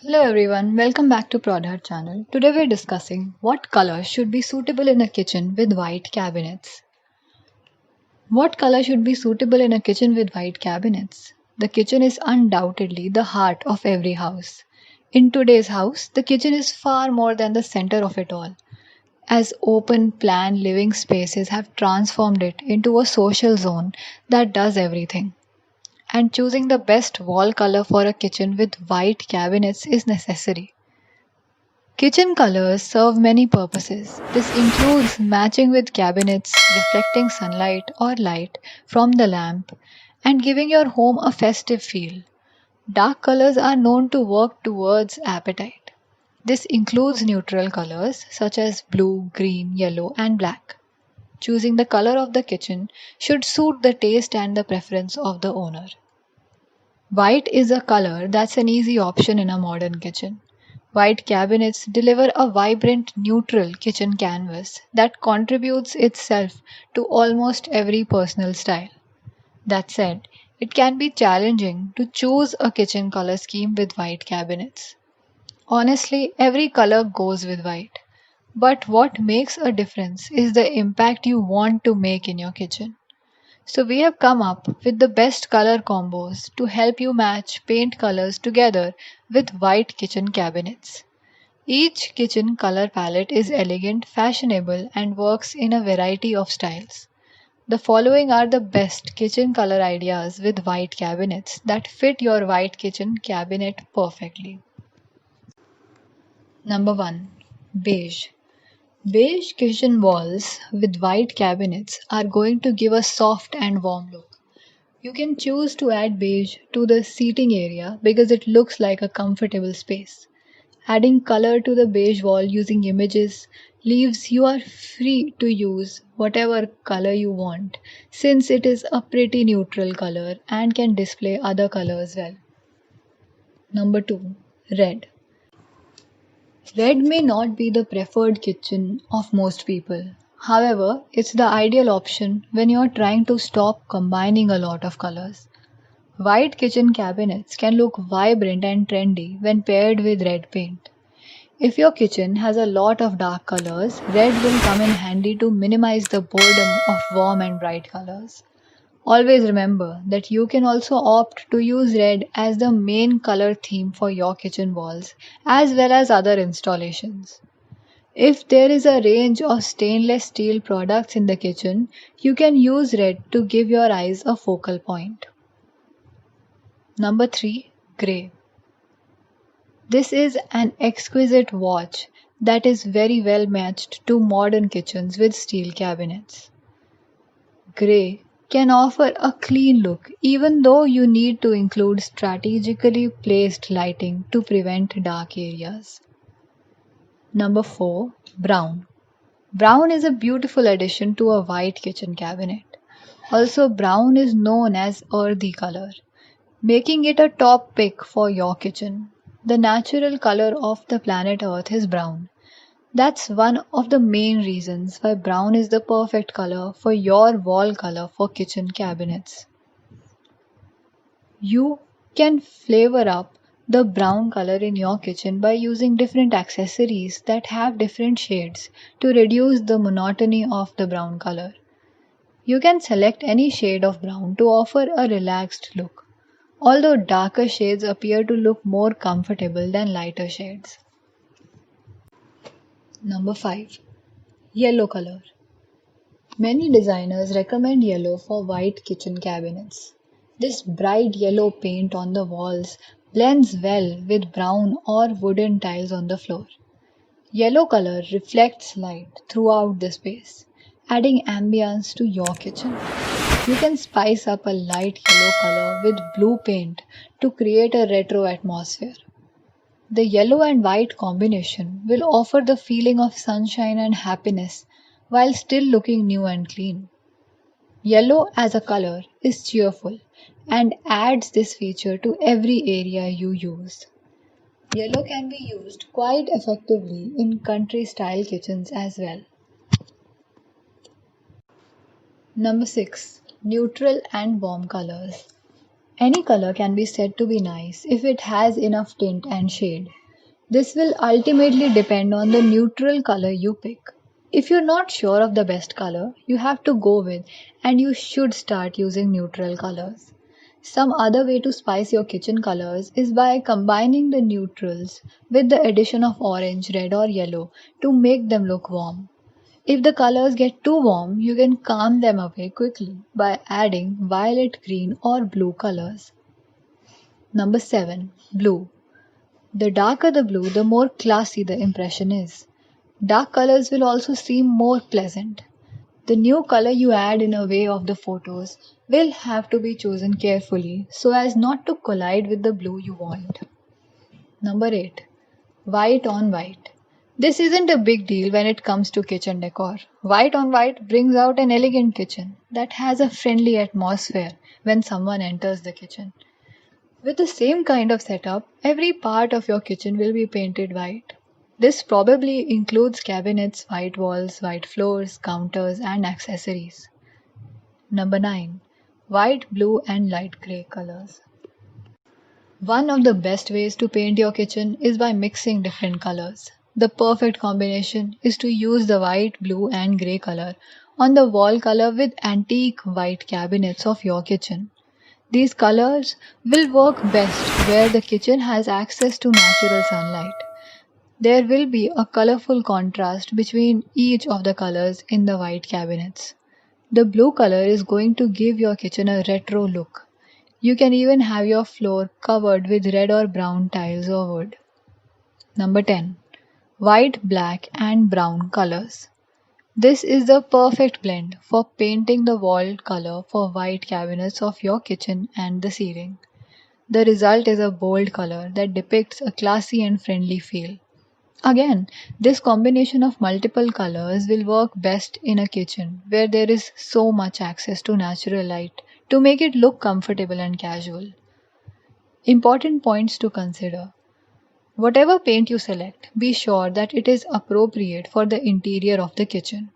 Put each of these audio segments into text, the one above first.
Hello everyone, welcome back to Prodart channel. Today we're discussing what color should be suitable in a kitchen with white cabinets. What color should be suitable in a kitchen with white cabinets? The kitchen is undoubtedly the heart of every house. In today's house, the kitchen is far more than the center of it all, as open plan living spaces have transformed it into a social zone that does everything. And choosing the best wall color for a kitchen with white cabinets is necessary. Kitchen colors serve many purposes. This includes matching with cabinets, reflecting sunlight or light from the lamp, and giving your home a festive feel. Dark colors are known to work towards appetite. This includes neutral colors such as blue, green, yellow, and black. Choosing the color of the kitchen should suit the taste and the preference of the owner. White is a color that's an easy option in a modern kitchen. White cabinets deliver a vibrant, neutral kitchen canvas that contributes itself to almost every personal style. That said, it can be challenging to choose a kitchen color scheme with white cabinets. Honestly, every color goes with white. But what makes a difference is the impact you want to make in your kitchen. So we have come up with the best color combos to help you match paint colors together with white kitchen cabinets. Each kitchen color palette is elegant, fashionable, and works in a variety of styles. The following are the best kitchen color ideas with white cabinets that fit your white kitchen cabinet perfectly. Number 1. Beige. Beige kitchen walls with white cabinets are going to give a soft and warm look. You can choose to add beige to the seating area because it looks like a comfortable space. Adding color to the beige wall using images leaves you are free to use whatever color you want since it is a pretty neutral color and can display other colors well. Number 2. Red. Red may not be the preferred kitchen of most people. However, it's the ideal option when you're trying to stop combining a lot of colors. White kitchen cabinets can look vibrant and trendy when paired with red paint. If your kitchen has a lot of dark colors, red will come in handy to minimize the boredom of warm and bright colors. Always remember that you can also opt to use red as the main color theme for your kitchen walls as well as other installations. If there is a range of stainless steel products in the kitchen, you can use red to give your eyes a focal point. Number 3. Grey. This is an exquisite watch that is very well matched to modern kitchens with steel cabinets. Grey can offer a clean look even though you need to include strategically placed lighting to prevent dark areas. Number 4. Brown. Brown is a beautiful addition to a white kitchen cabinet. Also, brown is known as earthy color, making it a top pick for your kitchen. The natural color of the planet Earth is brown. That's one of the main reasons why brown is the perfect color for your wall color for kitchen cabinets. You can flavor up the brown color in your kitchen by using different accessories that have different shades to reduce the monotony of the brown color. You can select any shade of brown to offer a relaxed look, although darker shades appear to look more comfortable than lighter shades. Number 5. Yellow color. Many designers recommend yellow for white kitchen cabinets. This bright yellow paint on the walls blends well with brown or wooden tiles on the floor. Yellow color reflects light throughout the space, adding ambience to your kitchen. You can spice up a light yellow color with blue paint to create a retro atmosphere. The yellow and white combination will offer the feeling of sunshine and happiness while still looking new and clean. Yellow as a color is cheerful and adds this feature to every area you use. Yellow can be used quite effectively in country style kitchens as well. Number 6. Neutral and warm colors. Any color can be said to be nice if it has enough tint and shade. This will ultimately depend on the neutral color you pick. If you're not sure of the best color you have to go with, and you should start using neutral colors. Some other way to spice your kitchen colors is by combining the neutrals with the addition of orange, red, or yellow to make them look warm. If the colors get too warm, you can calm them away quickly by adding violet, green, or blue colors. Number 7. Blue. The darker the blue, the more classy the impression is. Dark colors will also seem more pleasant. The new color you add in a way of the photos will have to be chosen carefully so as not to collide with the blue you want. Number 8. White on white. This isn't a big deal when it comes to kitchen decor. White on white brings out an elegant kitchen that has a friendly atmosphere when someone enters the kitchen. With the same kind of setup, every part of your kitchen will be painted white. This probably includes cabinets, white walls, white floors, counters, and accessories. Number 9. White, blue, and light grey colors. One of the best ways to paint your kitchen is by mixing different colors. The perfect combination is to use the white, blue, and grey color on the wall color with antique white cabinets of your kitchen. These colors will work best where the kitchen has access to natural sunlight. There will be a colorful contrast between each of the colors in the white cabinets. The blue color is going to give your kitchen a retro look. You can even have your floor covered with red or brown tiles or wood. Number 10. White, black, and brown colors. This is the perfect blend for painting the wall color for white cabinets of your kitchen and the ceiling. The result is a bold color that depicts a classy and friendly feel. Again, this combination of multiple colors will work best in a kitchen where there is so much access to natural light to make it look comfortable and casual. Important points to consider. Whatever paint you select, be sure that it is appropriate for the interior of the kitchen.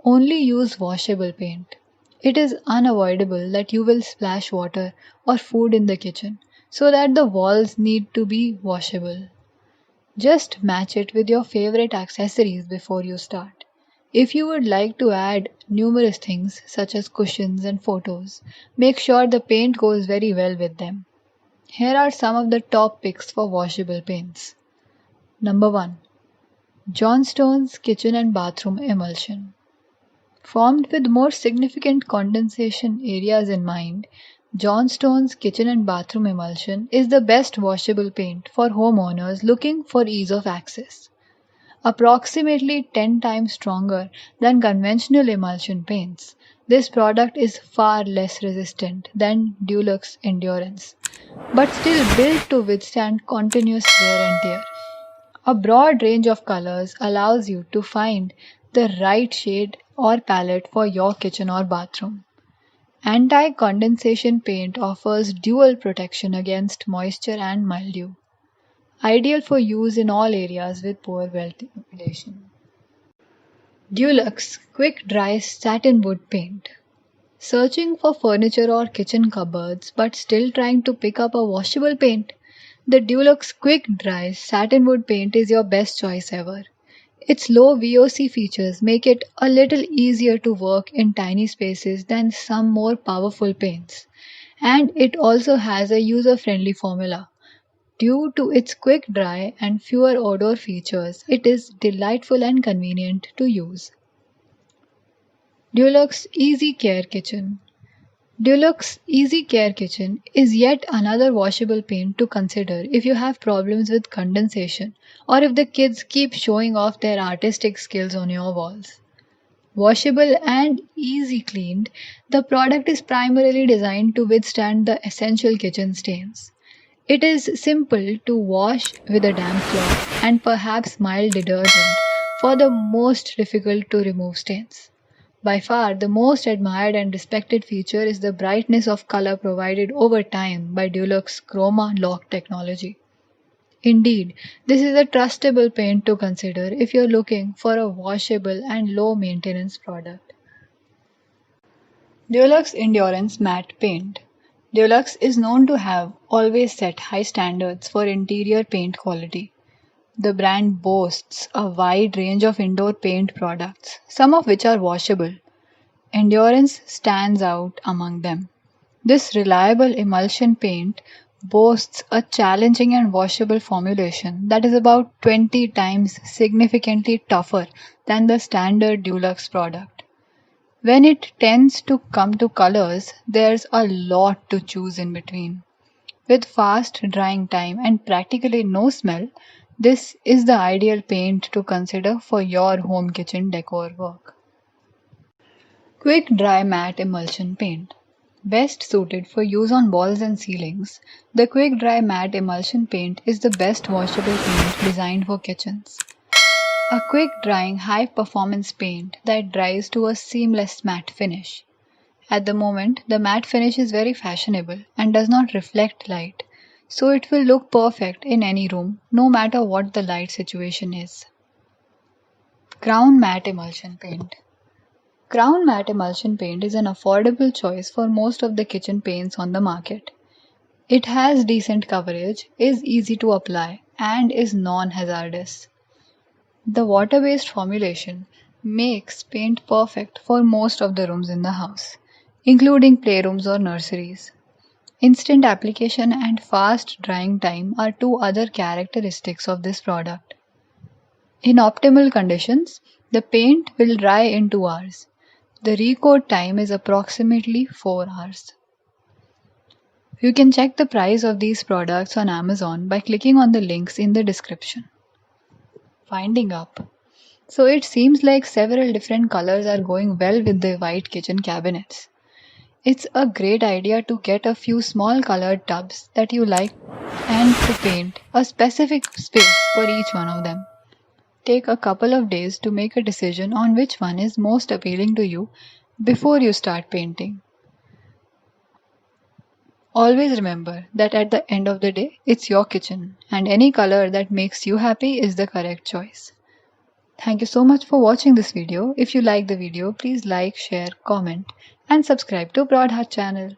Only use washable paint. It is unavoidable that you will splash water or food in the kitchen, so that the walls need to be washable. Just match it with your favorite accessories before you start. If you would like to add numerous things such as cushions and photos, make sure the paint goes very well with them. Here are some of the top picks for washable paints. Number 1. Johnstone's Kitchen and Bathroom Emulsion. Formed with more significant condensation areas in mind, Johnstone's Kitchen and Bathroom Emulsion is the best washable paint for homeowners looking for ease of access. Approximately 10 times stronger than conventional emulsion paints, this product is far less resistant than Dulux Endurance, but still built to withstand continuous wear and tear. A broad range of colors allows you to find the right shade or palette for your kitchen or bathroom. Anti-condensation paint offers dual protection against moisture and mildew, ideal for use in all areas with poor ventilation. Dulux Quick Dry Satin Wood Paint. Searching for furniture or kitchen cupboards but still trying to pick up a washable paint? The Dulux Quick Dry Satin Wood Paint is your best choice ever. Its low VOC features make it a little easier to work in tiny spaces than some more powerful paints. And it also has a user-friendly formula. Due to its quick dry and fewer odor features, it is delightful and convenient to use. Dulux Easy Care Kitchen. Dulux Easy Care Kitchen is yet another washable paint to consider if you have problems with condensation or if the kids keep showing off their artistic skills on your walls. Washable and easy cleaned, the product is primarily designed to withstand the essential kitchen stains. It is simple to wash with a damp cloth and perhaps mild detergent for the most difficult to remove stains. By far, the most admired and respected feature is the brightness of color provided over time by Dulux Chroma Lock technology. Indeed, this is a trustable paint to consider if you're looking for a washable and low maintenance product. Dulux Endurance Matte Paint. Dulux is known to have always set high standards for interior paint quality. The brand boasts a wide range of indoor paint products, some of which are washable. Endurance stands out among them. This reliable emulsion paint boasts a challenging and washable formulation that is about 20 times significantly tougher than the standard Dulux product. When it tends to come to colors, there's a lot to choose in between. With fast drying time and practically no smell, this is the ideal paint to consider for your home kitchen decor work. Quick dry matte emulsion paint. Best suited for use on walls and ceilings, the quick dry matte emulsion paint is the best washable paint designed for kitchens. A quick drying high performance paint that dries to a seamless matte finish. At the moment, the matte finish is very fashionable and does not reflect light, so it will look perfect in any room, no matter what the light situation is. Crown Matte Emulsion Paint. Crown Matte Emulsion Paint is an affordable choice for most of the kitchen paints on the market. It has decent coverage, is easy to apply, and is non-hazardous. The water-based formulation makes paint perfect for most of the rooms in the house, including playrooms or nurseries. Instant application and fast drying time are two other characteristics of this product. In optimal conditions, the paint will dry in 2 hours. The recoat time is approximately 4 hours. You can check the price of these products on Amazon by clicking on the links in the description. Winding up. So it seems like several different colors are going well with the white kitchen cabinets. It's a great idea to get a few small colored tubs that you like and to paint a specific space for each one of them. Take a couple of days to make a decision on which one is most appealing to you before you start painting. Always remember that at the end of the day, it's your kitchen, and any color that makes you happy is the correct choice. Thank you so much for watching this video. If you like the video, please like, share, comment, and subscribe to Broad Heart channel.